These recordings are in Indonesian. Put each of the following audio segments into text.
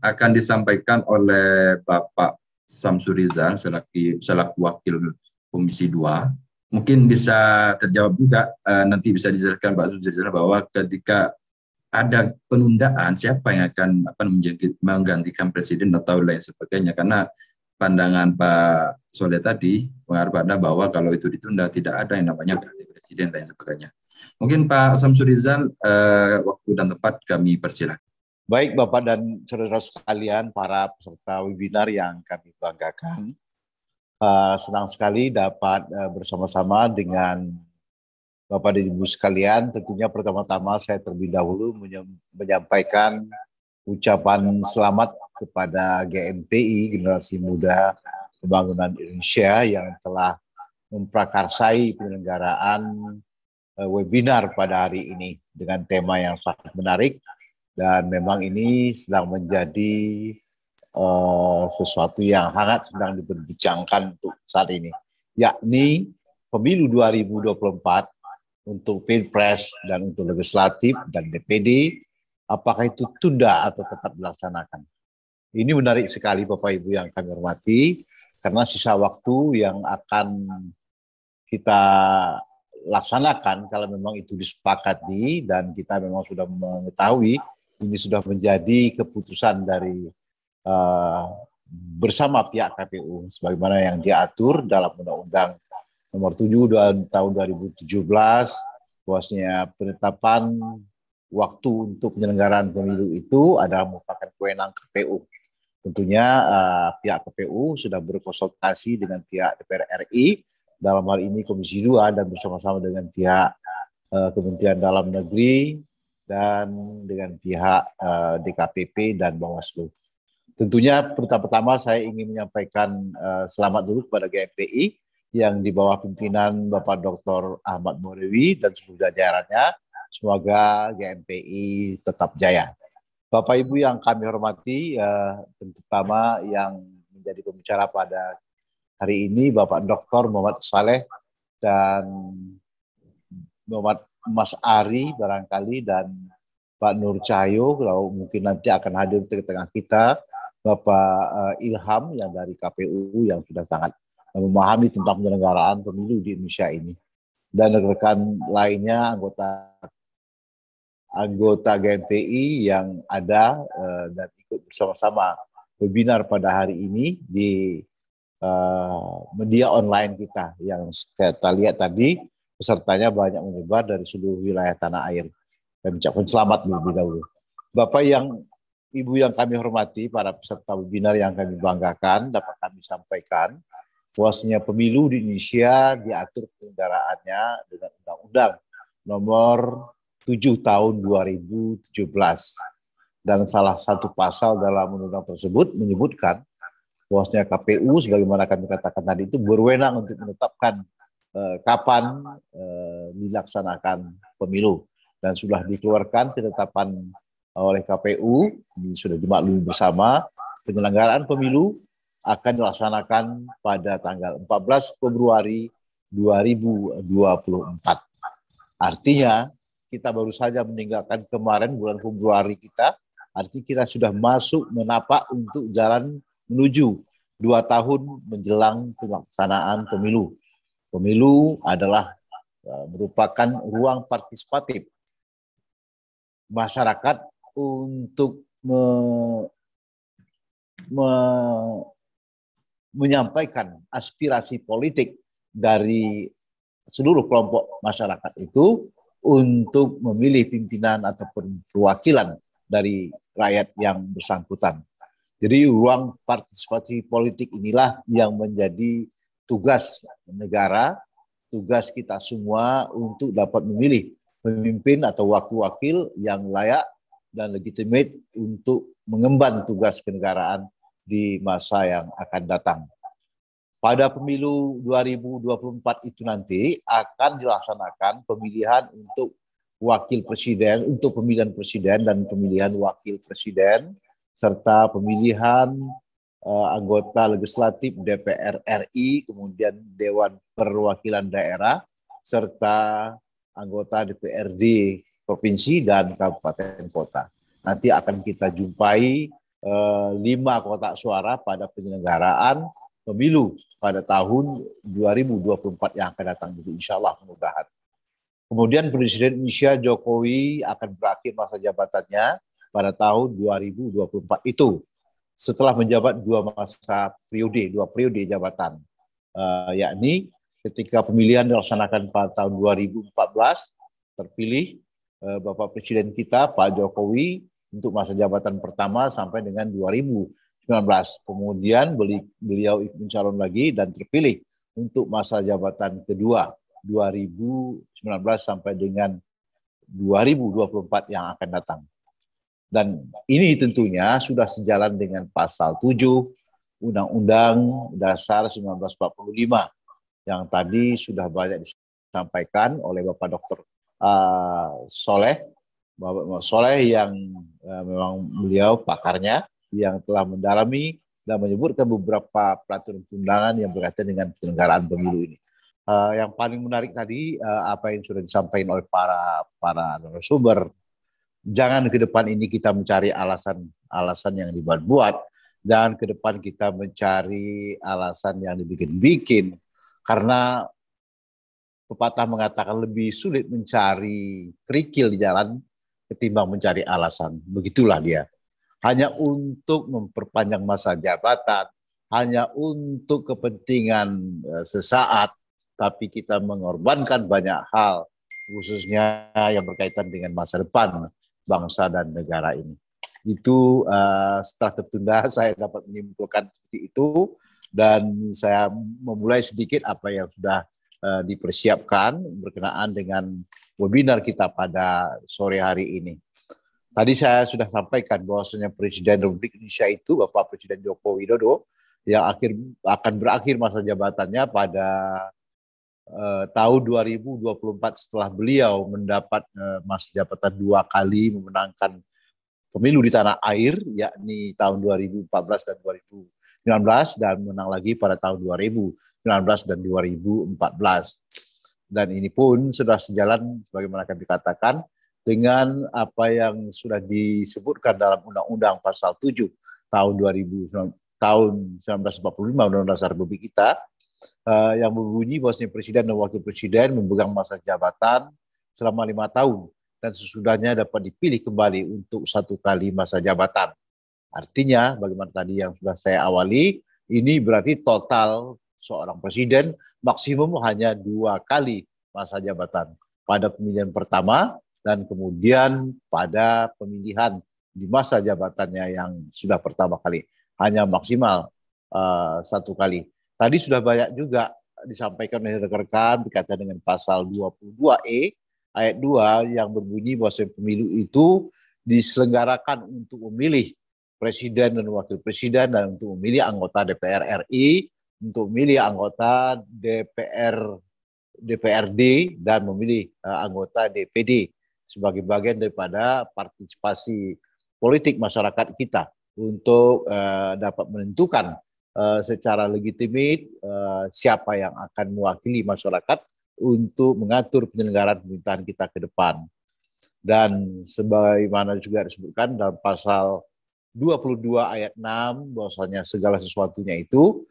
akan disampaikan oleh Bapak Samsurizal selaku Wakil Komisi 2. Mungkin bisa terjawab juga, nanti bisa dijelaskan Pak Samsurizal bahwa ketika ada penundaan, siapa yang akan menggantikan presiden atau lain sebagainya. Karena pandangan Pak Soleh tadi mengarah pada bahwa kalau itu ditunda tidak ada yang namanya ganti presiden dan lain sebagainya. Mungkin Pak Samsurizal, waktu dan tempat kami persilakan. Baik Bapak dan saudara sekalian, para peserta webinar yang kami banggakan, senang sekali dapat bersama-sama dengan Bapak dan Ibu sekalian. Tentunya pertama-tama saya terlebih dahulu menyampaikan ucapan selamat kepada GMPI, Generasi Muda Pembangunan Indonesia, yang telah memprakarsai penyelenggaraan webinar pada hari ini dengan tema yang sangat menarik. Dan memang ini sedang menjadi sesuatu yang hangat sedang diperbincangkan untuk saat ini, yakni pemilu 2024 untuk Pilpres dan untuk legislatif dan DPD, apakah itu tunda atau tetap dilaksanakan. Ini menarik sekali Bapak Ibu yang kami hormati, karena sisa waktu yang akan kita laksanakan kalau memang itu disepakati dan kita memang sudah mengetahui ini sudah menjadi keputusan dari bersama pihak KPU sebagaimana yang diatur dalam Undang-Undang Nomor 7 tahun 2017, bahwasanya penetapan waktu untuk penyelenggaraan pemilu itu adalah merupakan kewenangan KPU. Tentunya pihak KPU sudah berkonsultasi dengan pihak DPR RI, dalam hal ini Komisi 2, dan bersama-sama dengan pihak Kementerian Dalam Negeri dan dengan pihak DKPP dan Bawaslu. Tentunya pertama-tama saya ingin menyampaikan selamat dulu kepada GMPI yang di bawah pimpinan Bapak Dr. Ahmad Murewi dan seluruh jajarannya. Semoga GMPI tetap jaya. Bapak Ibu yang kami hormati, terutama yang menjadi pembicara pada hari ini Bapak Dr. Muhammad Saleh dan Muhammad Mas Ari barangkali, dan Pak Nur Cahyo kalau mungkin nanti akan hadir di tengah kita, Bapak Ilham yang dari KPU yang sudah sangat memahami tentang penyelenggaraan pemilu di Indonesia ini, dan rekan lainnya anggota GMPI yang ada dan ikut bersama-sama webinar pada hari ini di media online kita, yang kita lihat tadi pesertanya banyak menyebar dari seluruh wilayah tanah air. Kami ucapkan selamat lebih dahulu. Bapak Ibu yang kami hormati, para peserta webinar yang kami banggakan, dapat kami sampaikan bahwasanya pemilu di Indonesia diatur penyelenggaraannya dengan Undang-Undang Nomor 7 Tahun 2017. Dan salah satu pasal dalam undang-undang tersebut menyebutkan bahwasanya KPU sebagaimana kami katakan tadi itu berwenang untuk menetapkan kapan dilaksanakan pemilu, dan sudah dikeluarkan ketetapan oleh KPU, ini sudah dimaklumi bersama, penyelenggaraan pemilu akan dilaksanakan pada tanggal 14 Februari 2024. Artinya kita baru saja meninggalkan kemarin bulan Februari kita, artinya kita sudah masuk menapak untuk jalan menuju 2 tahun menjelang pelaksanaan pemilu. Pemilu adalah merupakan ruang partisipatif masyarakat untuk menyampaikan aspirasi politik dari seluruh kelompok masyarakat itu untuk memilih pimpinan ataupun perwakilan dari rakyat yang bersangkutan. Jadi ruang partisipasi politik inilah yang menjadi tugas negara, tugas kita semua untuk dapat memilih pemimpin atau wakil-wakil yang layak dan legitimate untuk mengemban tugas kenegaraan di masa yang akan datang. Pada pemilu 2024 itu nanti akan dilaksanakan pemilihan untuk wakil presiden, untuk pemilihan presiden dan pemilihan wakil presiden, serta pemilihan anggota legislatif DPR RI, kemudian Dewan Perwakilan Daerah, serta anggota DPRD Provinsi dan Kabupaten Kota. nanti akan kita jumpai 5 kotak suara pada penyelenggaraan pemilu pada tahun 2024 yang akan datang itu, insya Allah mudah-mudahan. Kemudian Presiden Indonesia Jokowi akan berakhir masa jabatannya pada tahun 2024 itu, setelah menjabat dua periode jabatan, yakni ketika pemilihan dilaksanakan pada tahun 2014, terpilih Bapak Presiden kita Pak Jokowi untuk masa jabatan pertama sampai dengan 2019. Kemudian beliau mencalon lagi dan terpilih untuk masa jabatan kedua 2019 sampai dengan 2024 yang akan datang. Dan ini tentunya sudah sejalan dengan pasal 7 Undang-Undang Dasar 1945 yang tadi sudah banyak disampaikan oleh Bapak Dr. Soleh yang memang beliau pakarnya yang telah mendalami dan menyebutkan beberapa peraturan perundangan yang berkaitan dengan penyelenggaraan pemilu ini. Yang paling menarik tadi apa yang sudah disampaikan oleh para narasumber. Jangan ke depan ini kita mencari alasan yang dibuat-buat, dan ke depan kita mencari alasan yang dibikin-bikin, karena pepatah mengatakan lebih sulit mencari kerikil di jalan ketimbang mencari alasan. Begitulah dia. Hanya untuk memperpanjang masa jabatan, hanya untuk kepentingan sesaat, tapi kita mengorbankan banyak hal, khususnya yang berkaitan dengan masa depan bangsa dan negara ini. Itu setelah tertunda saya dapat menyimpulkan seperti itu, dan saya memulai sedikit apa yang sudah dipersiapkan berkenaan dengan webinar kita pada sore hari ini. Tadi saya sudah sampaikan bahwasanya Presiden Republik Indonesia itu Bapak Presiden Joko Widodo yang akan berakhir masa jabatannya pada tahun 2024 setelah beliau mendapat masa jabatan 2 kali memenangkan pemilu di tanah air, yakni tahun 2014 dan 2019, dan menang lagi pada tahun 2019 dan 2014. Dan ini pun sudah sejalan sebagaimana kami katakan dengan apa yang sudah disebutkan dalam Undang-Undang Pasal 7 tahun 1945 Undang-Undang Dasar Republik kita, yang berbunyi bahwasanya Presiden dan Wakil Presiden memegang masa jabatan selama 5 tahun dan sesudahnya dapat dipilih kembali untuk 1 kali masa jabatan. Artinya, bagaimana tadi yang sudah saya awali, ini berarti total seorang presiden maksimum hanya 2 kali masa jabatan. Pada pemilihan pertama dan kemudian pada pemilihan di masa jabatannya yang sudah pertama kali. Hanya maksimal 1 kali. Tadi sudah banyak juga disampaikan oleh rekan-rekan berkaitan dengan pasal 22E ayat 2 yang berbunyi bahwa pemilu itu diselenggarakan untuk memilih presiden dan wakil presiden, dan untuk memilih anggota DPR RI, untuk memilih anggota DPRD, dan memilih anggota DPD sebagai bagian daripada partisipasi politik masyarakat kita untuk dapat menentukan secara legitimit siapa yang akan mewakili masyarakat untuk mengatur penyelenggaraan pemerintahan kita ke depan. Dan sebagaimana juga disebutkan dalam pasal 22 ayat 6 bahwasanya segala sesuatunya itu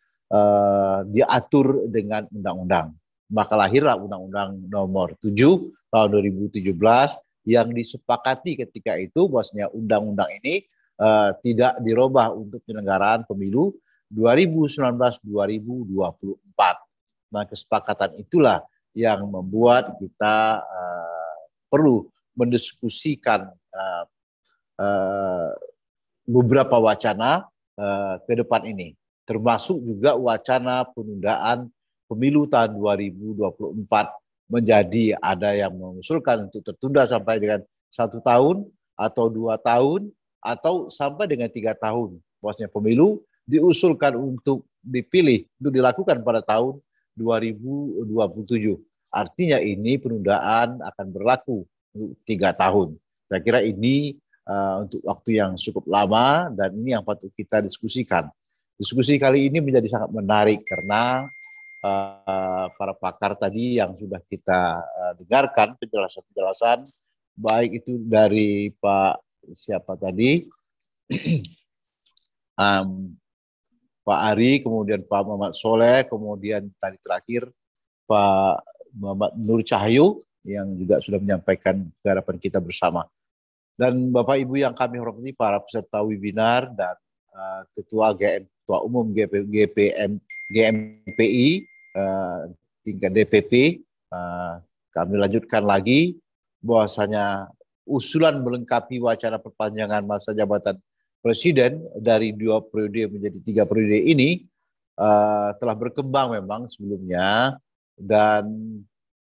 diatur dengan undang-undang. Maka lahirlah Undang-Undang Nomor 7 tahun 2017 yang disepakati ketika itu bahwasanya undang-undang ini tidak dirubah untuk penyelenggaraan pemilu 2019-2024. Nah, kesepakatan itulah yang membuat kita perlu mendiskusikan beberapa wacana ke depan ini, termasuk juga wacana penundaan pemilu tahun 2024 menjadi ada yang mengusulkan untuk tertunda sampai dengan 1 tahun atau 2 tahun atau sampai dengan 3 tahun. Bahwasanya pemilu diusulkan untuk dipilih, untuk dilakukan pada tahun 2027. Artinya ini penundaan akan berlaku untuk 3 tahun. Saya kira ini untuk waktu yang cukup lama, dan ini yang patut kita diskusikan. Diskusi kali ini menjadi sangat menarik karena para pakar tadi yang sudah kita dengarkan penjelasan-penjelasan, baik itu dari Pak siapa tadi, Pak Ari, kemudian Pak Muhammad Soleh, kemudian tadi terakhir Pak Muhammad Nur Cahyo yang juga sudah menyampaikan harapan kita bersama. Dan Bapak Ibu yang kami hormati, para peserta webinar dan Ketua Umum GMPI tingkat DPP, kami lanjutkan lagi bahwasanya usulan melengkapi wacana perpanjangan masa jabatan Presiden dari 2 periode menjadi 3 periode ini telah berkembang memang sebelumnya, dan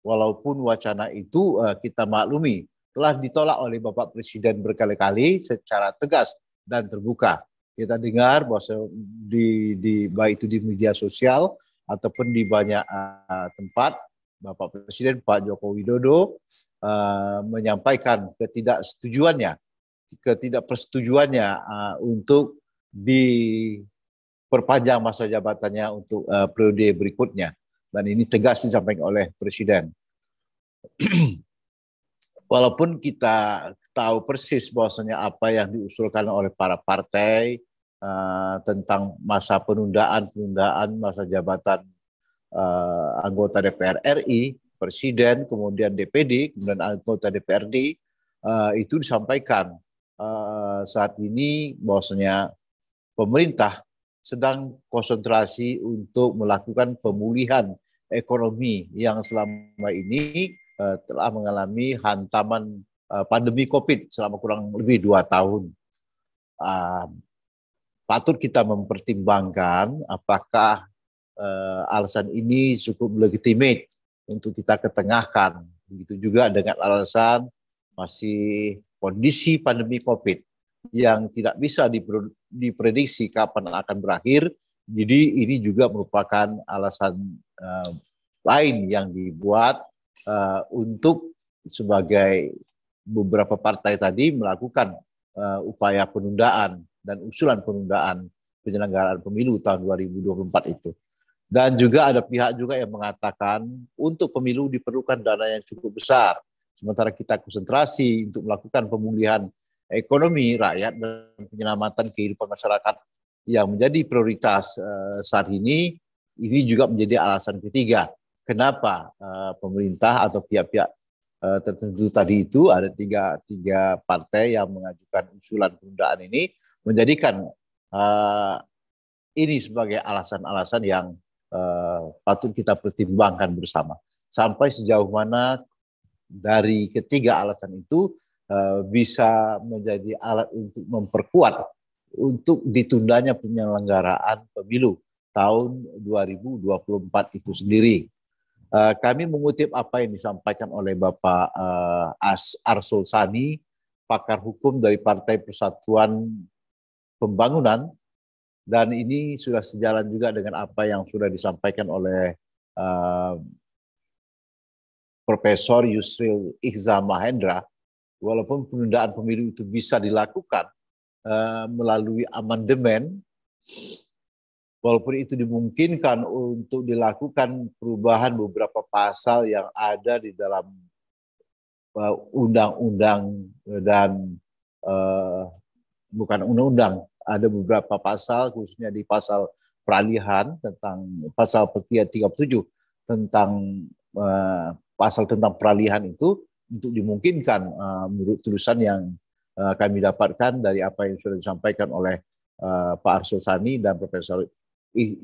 walaupun wacana itu kita maklumi telah ditolak oleh Bapak Presiden berkali-kali secara tegas dan terbuka. Kita dengar bahwa baik itu di media sosial ataupun di banyak tempat, Bapak Presiden Pak Joko Widodo menyampaikan ketidakpersetujuannya untuk diperpanjang masa jabatannya untuk periode berikutnya, dan ini tegas disampaikan oleh Presiden. Walaupun kita tahu persis bahwasanya apa yang diusulkan oleh para partai tentang masa penundaan masa jabatan anggota DPR RI, Presiden, kemudian DPD, kemudian anggota DPRD, itu disampaikan saat ini bahwasanya pemerintah sedang konsentrasi untuk melakukan pemulihan ekonomi yang selama ini telah mengalami hantaman pandemi COVID selama kurang lebih 2 tahun. Patut kita mempertimbangkan apakah alasan ini cukup legitimate untuk kita ketengahkan. Begitu juga dengan alasan masih kondisi pandemi COVID yang tidak bisa diprediksi kapan akan berakhir. Jadi ini juga merupakan alasan lain yang dibuat untuk sebagai beberapa partai tadi melakukan upaya penundaan dan usulan penundaan penyelenggaraan pemilu tahun 2024 itu. Dan juga ada pihak juga yang mengatakan untuk pemilu diperlukan dana yang cukup besar. Sementara kita konsentrasi untuk melakukan pemulihan ekonomi rakyat dan penyelamatan kehidupan masyarakat yang menjadi prioritas saat ini juga menjadi alasan ketiga. Kenapa pemerintah atau pihak-pihak tertentu tadi itu ada tiga partai yang mengajukan usulan penundaan ini menjadikan ini sebagai alasan-alasan yang patut kita pertimbangkan bersama. Sampai sejauh mana dari ketiga alasan itu bisa menjadi alat untuk memperkuat untuk ditundanya penyelenggaraan pemilu tahun 2024 itu sendiri. Kami mengutip apa yang disampaikan oleh Bapak Arsul Sani, pakar hukum dari Partai Persatuan Pembangunan, dan ini sudah sejalan juga dengan apa yang sudah disampaikan oleh Profesor Yusril Iza Mahendra. Walaupun penundaan pemilu itu bisa dilakukan melalui amandemen, walaupun itu dimungkinkan untuk dilakukan perubahan beberapa pasal yang ada di dalam undang-undang dan bukan undang-undang, ada beberapa pasal khususnya di pasal peralihan tentang pasal 37 tentang pasal tentang peralihan itu untuk dimungkinkan menurut tulisan yang kami dapatkan dari apa yang sudah disampaikan oleh Pak Arsul Sani dan Profesor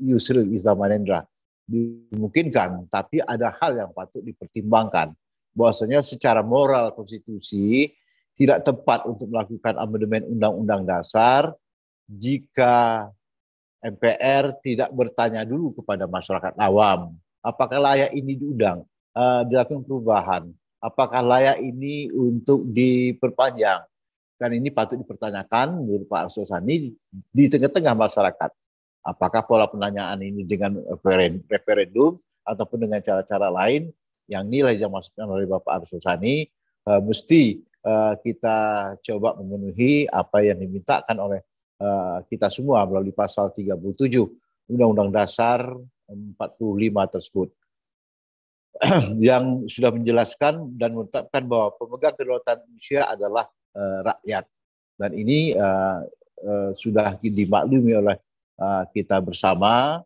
Yusril Iza Mahendra. Dimungkinkan, tapi ada hal yang patut dipertimbangkan. Bahwasanya secara moral konstitusi tidak tepat untuk melakukan amandemen Undang-Undang Dasar jika MPR tidak bertanya dulu kepada masyarakat awam. Apakah layak ini dilakukan perubahan? Apakah layak ini untuk diperpanjang? Kan ini patut dipertanyakan menurut Pak Arsul Sani di tengah-tengah masyarakat. Apakah pola penanyaan ini dengan referendum ataupun dengan cara-cara lain yang nilai yang dimaksudkan oleh Bapak Arsul Sani, mesti kita coba memenuhi apa yang dimintakan oleh kita semua melalui pasal 37 Undang-Undang Dasar 45 tersebut. Yang sudah menjelaskan dan menetapkan bahwa pemegang kedaulatan Indonesia adalah rakyat. Dan ini sudah dimaklumi oleh kita bersama,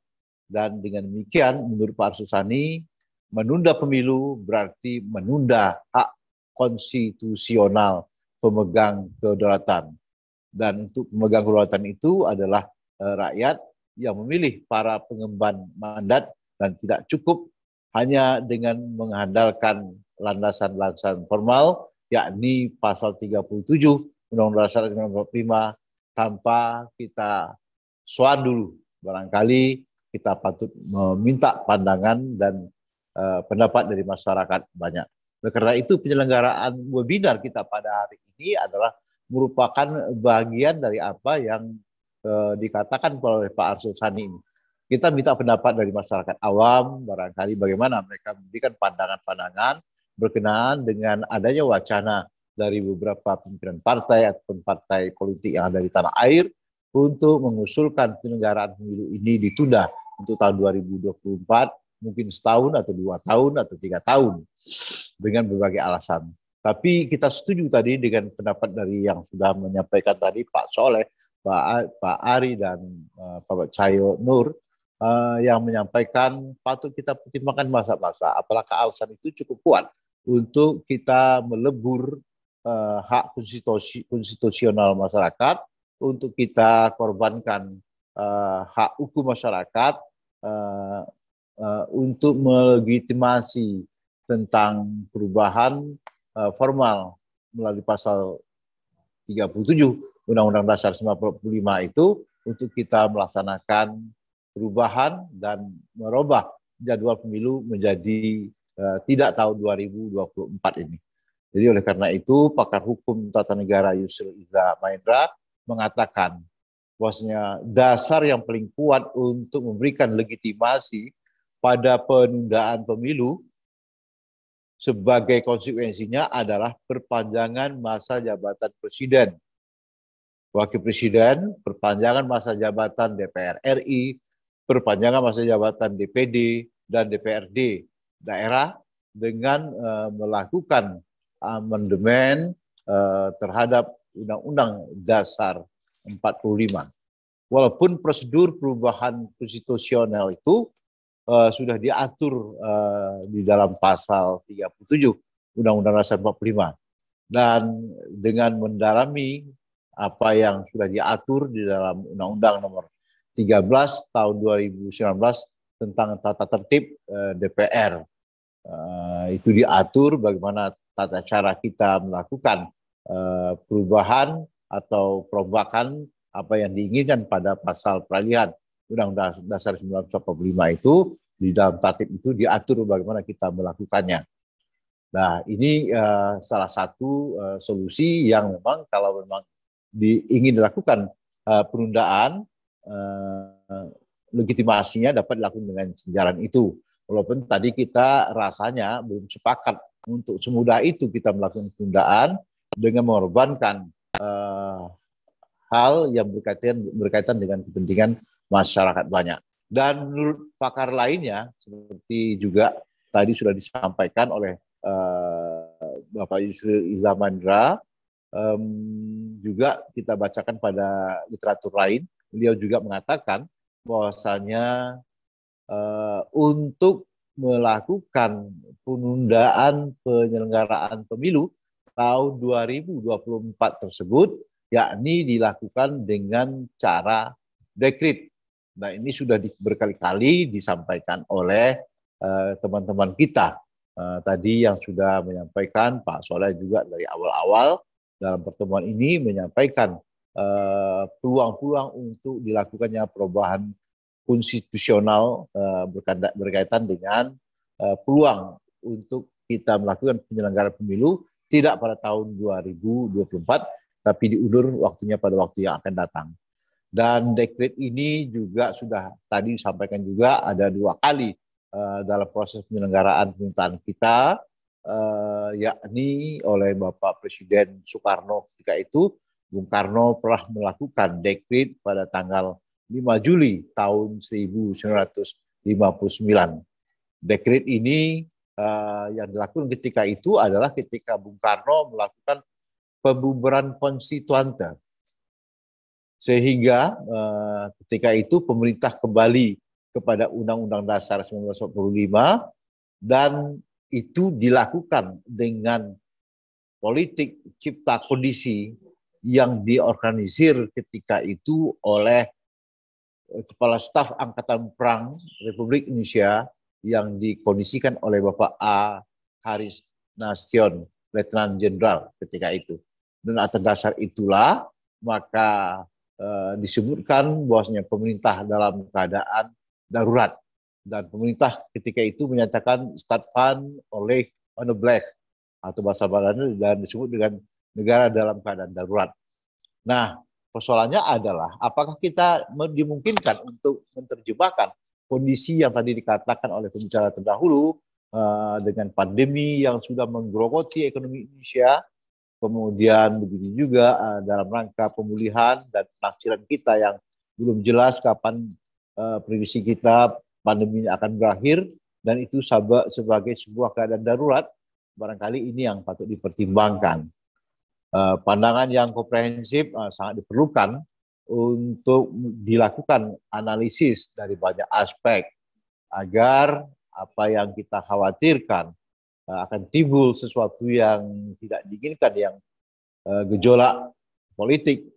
dan dengan demikian menurut Pak Arsul-Sani, menunda pemilu berarti menunda hak konstitusional pemegang kedaulatan. Dan untuk pemegang kedaulatan itu adalah rakyat yang memilih para pengemban mandat, dan tidak cukup hanya dengan mengandalkan landasan-landasan formal, yakni pasal 37 Undang-Undang Dasar 1945, tanpa kita soal dulu. Barangkali kita patut meminta pandangan dan pendapat dari masyarakat banyak. Oleh karena itu, penyelenggaraan webinar kita pada hari ini adalah merupakan bagian dari apa yang dikatakan oleh Pak Arsul-Sani ini. Kita minta pendapat dari masyarakat awam, barangkali bagaimana mereka memberikan pandangan-pandangan berkenaan dengan adanya wacana dari beberapa pimpinan partai ataupun partai politik yang ada di tanah air untuk mengusulkan penyelenggaraan pemilu ini ditunda untuk tahun 2024, mungkin setahun atau 2 tahun atau 3 tahun, dengan berbagai alasan. Tapi kita setuju tadi dengan pendapat dari yang sudah menyampaikan tadi Pak Soleh, Pak Ari, dan Pak Cahyo Nur, yang menyampaikan patut kita pertimbangkan masa-masa apakah alasan itu cukup kuat untuk kita melebur hak konstitusional masyarakat, untuk kita korbankan hak hukum masyarakat, untuk melegitimasi tentang perubahan formal melalui pasal 37 Undang-Undang Dasar 1945 itu, untuk kita melaksanakan perubahan dan merubah jadwal pemilu menjadi tidak tahun 2024 ini. Jadi oleh karena itu, pakar hukum tata negara Yusril Iza Mahendra mengatakan bahwasanya dasar yang paling kuat untuk memberikan legitimasi pada penundaan pemilu sebagai konsekuensinya adalah perpanjangan masa jabatan presiden, wakil presiden, perpanjangan masa jabatan DPR RI, perpanjangan masa jabatan DPD dan DPRD daerah dengan melakukan amandemen terhadap Undang-Undang Dasar 45. Walaupun prosedur perubahan konstitusional itu sudah diatur di dalam pasal 37 Undang-Undang Dasar 45. Dan dengan mendalami apa yang sudah diatur di dalam Undang-Undang Nomor 13 tahun 2019 tentang tata tertib DPR. Itu diatur bagaimana tata cara kita melakukan perubahan atau perombakan apa yang diinginkan pada pasal peralihan Undang-Undang Dasar 1945 itu, di dalam tatib itu diatur bagaimana kita melakukannya. Nah, ini salah satu solusi yang memang kalau memang ingin dilakukan penundaan, legitimasinya dapat dilakukan dengan jalan itu. Walaupun tadi kita rasanya belum sepakat untuk semudah itu kita melakukan penundaan dengan mengorbankan hal yang berkaitan dengan kepentingan masyarakat banyak. Dan menurut pakar lainnya, seperti juga tadi sudah disampaikan oleh Bapak Yusril Iza Mahendra, juga kita bacakan pada literatur lain, beliau juga mengatakan bahwasanya untuk melakukan penundaan penyelenggaraan pemilu tahun 2024 tersebut, yakni dilakukan dengan cara dekret. Nah, ini sudah berkali-kali disampaikan oleh teman-teman kita. Tadi yang sudah menyampaikan, Pak Soleh juga dari awal-awal dalam pertemuan ini menyampaikan peluang-peluang untuk dilakukannya perubahan konstitusional berkaitan dengan peluang untuk kita melakukan penyelenggaraan pemilu tidak pada tahun 2024, tapi diundur waktunya pada waktu yang akan datang. Dan dekret ini juga sudah tadi disampaikan juga ada 2 kali dalam proses penyelenggaraan pemerintahan kita, yakni oleh Bapak Presiden Soekarno ketika itu. Bung Karno pernah melakukan dekret pada tanggal 5 Juli tahun 1959. Dekret ini yang dilakukan ketika itu adalah ketika Bung Karno melakukan pembubaran konstituante. Sehingga ketika itu pemerintah kembali kepada Undang-Undang Dasar 1945 dan itu dilakukan dengan politik cipta kondisi yang diorganisir ketika itu oleh Kepala Staf Angkatan Perang Republik Indonesia yang dikondisikan oleh Bapak A. Haris Nasution, Letnan Jenderal ketika itu. Dan atas dasar itulah maka disebutkan bahwasanya pemerintah dalam keadaan darurat dan pemerintah ketika itu menyatakan stadvan oleh on the black atau bahasa Belanda dan disebut dengan negara dalam keadaan darurat. Nah, persoalannya adalah apakah kita dimungkinkan untuk menerjemahkan kondisi yang tadi dikatakan oleh pembicara terdahulu dengan pandemi yang sudah menggerogoti ekonomi Indonesia. Kemudian begitu juga dalam rangka pemulihan dan penafsiran kita yang belum jelas kapan prediksi kita pandemi ini akan berakhir dan itu sebagai sebuah keadaan darurat, barangkali ini yang patut dipertimbangkan. Pandangan yang komprehensif sangat diperlukan untuk dilakukan analisis dari banyak aspek agar apa yang kita khawatirkan akan timbul sesuatu yang tidak diinginkan, yang gejolak politik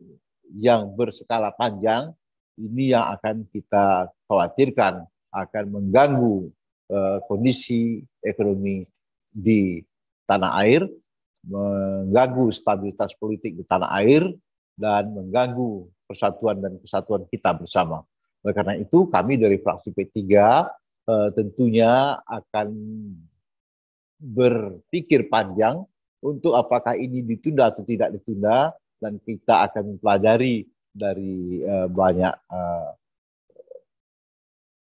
yang berskala panjang, ini yang akan kita khawatirkan akan mengganggu kondisi ekonomi di tanah air, mengganggu stabilitas politik di tanah air, dan mengganggu persatuan dan kesatuan kita bersama. Oleh karena itu, kami dari fraksi P3 tentunya akan berpikir panjang untuk apakah ini ditunda atau tidak ditunda, dan kita akan mempelajari dari banyak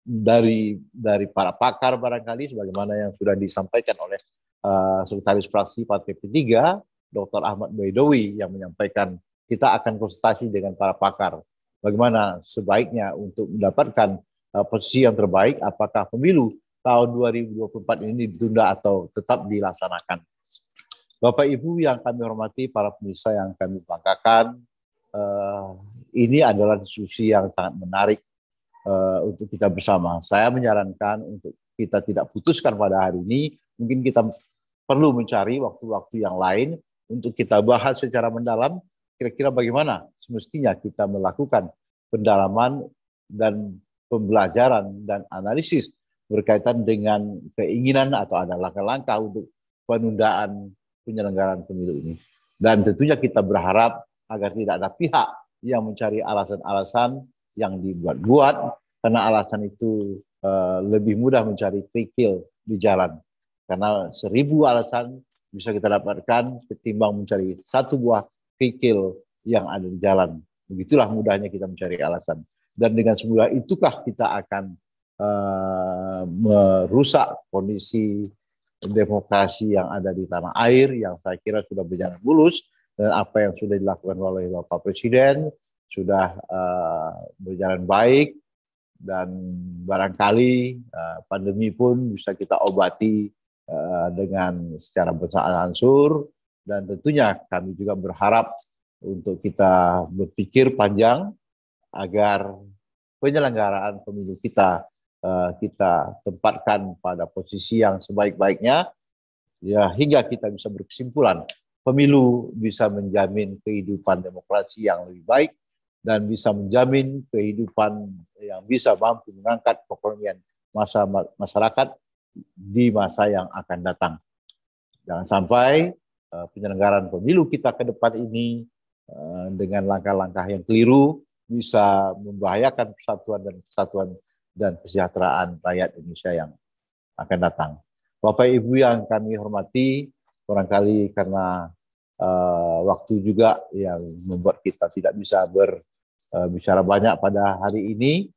dari para pakar barangkali sebagaimana yang sudah disampaikan oleh Sekretaris Fraksi Partai P3 Dr. Ahmad Baidowi yang menyampaikan kita akan konsultasi dengan para pakar bagaimana sebaiknya untuk mendapatkan posisi yang terbaik, apakah pemilu tahun 2024 ini ditunda atau tetap dilaksanakan. Bapak Ibu yang kami hormati, para pemirsa yang kami banggakan, ini adalah diskusi yang sangat menarik untuk kita bersama. Saya menyarankan untuk kita tidak putuskan pada hari ini, mungkin kita perlu mencari waktu-waktu yang lain untuk kita bahas secara mendalam, kira-kira bagaimana semestinya kita melakukan pendalaman dan pembelajaran dan analisis berkaitan dengan keinginan atau ada langkah-langkah untuk penundaan penyelenggaraan pemilu ini. Dan tentunya kita berharap agar tidak ada pihak yang mencari alasan-alasan yang dibuat-buat, karena alasan itu lebih mudah mencari kerikil di jalan. Karena 1000 alasan bisa kita dapatkan ketimbang mencari satu buah kerikil yang ada di jalan. Begitulah mudahnya kita mencari alasan. Dan dengan semudah itukah kita akan merusak kondisi demokrasi yang ada di tanah air yang saya kira sudah berjalan mulus, dan apa yang sudah dilakukan oleh Bapak Presiden sudah berjalan baik, dan barangkali pandemi pun bisa kita obati dengan secara bersama-sama, dan tentunya kami juga berharap untuk kita berpikir panjang agar penyelenggaraan pemilu kita tempatkan pada posisi yang sebaik-baiknya, ya, hingga kita bisa berkesimpulan pemilu bisa menjamin kehidupan demokrasi yang lebih baik dan bisa menjamin kehidupan yang bisa mampu mengangkat perekonomian masyarakat di masa yang akan datang. Jangan sampai penyelenggaraan pemilu kita ke depan ini dengan langkah-langkah yang keliru bisa membahayakan persatuan dan kesatuan dan kesejahteraan rakyat Indonesia yang akan datang. Bapak Ibu yang kami hormati, barangkali karena waktu juga yang membuat kita tidak bisa berbicara banyak pada hari ini,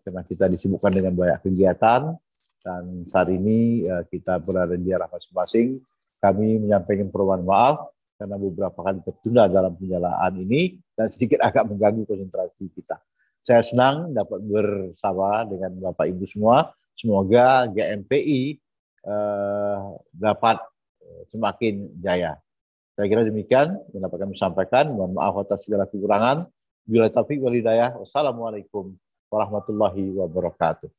karena kita disibukkan dengan banyak kegiatan, dan saat ini kita berada di arah masing-masing. Kami menyampaikan permohonan maaf karena beberapa kali tertunda dalam penyelenggaraan ini dan sedikit agak mengganggu konsentrasi kita. Saya senang dapat bersama dengan Bapak Ibu semua. Semoga GMPI dapat semakin jaya. Saya kira demikian yang dapat kami sampaikan. Mohon maaf atas segala kekurangan. Bila taufiq wal hidayah. Wassalamualaikum warahmatullahi wabarakatuh.